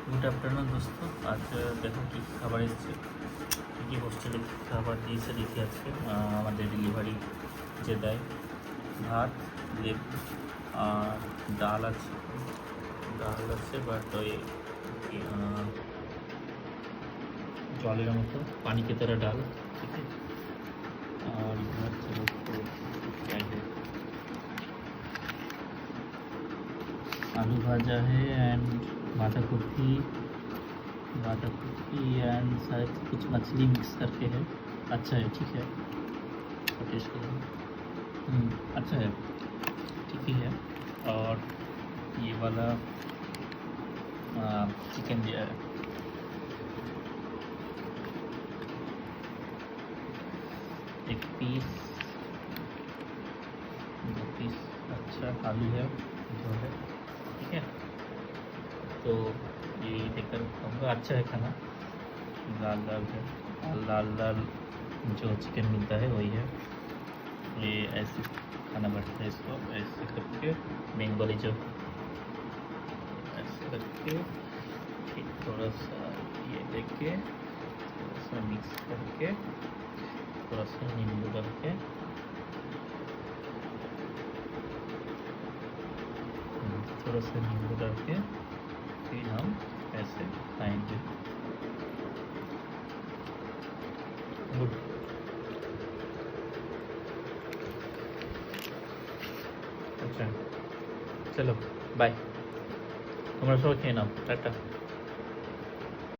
Good afternoon দোস্ত। আজ দেখো কী খাবার এসছে, কী হোস্টেলে খাবার দিয়েছে দেখি আজকে। আমাদের ডেলিভারি যে দেয়, ভাত, লেবু আর ডাল আছে। বাট ওই জলের মতো পানি के तरह डाल, ठीक है। और इधर चलो क्या है, आलू भाजा है एंड बांधा गोभी एंड शायद कुछ मछली मिक्स करके है। अच्छा है, ठीक है, टेस्ट करेंगे। अच्छा है, ठीक ही है। और ये वाला चिकन दिया है, एक पीस, 2 पीस। अच्छा आलू है जो है, ठीक है। तो ये देखकर कहूँगा अच्छा है खाना, लाल लाल है, लाल जो चिकन मिलता है वही है। ये ऐसे खाना बढ़ता है, इसको ऐसे करके बंगाली जो ऐसे करके फिर थोड़ा सा ये देके थोड़ा सा मिक्स करके थोड़ा सा नींबू डाल के थोड़ा सा नींबू डाल के फिर हम ऐसे खाएंगे। गुड। अच्छा चलो बाय, তোমরা সবাই খেয়ে নাও, টাটা।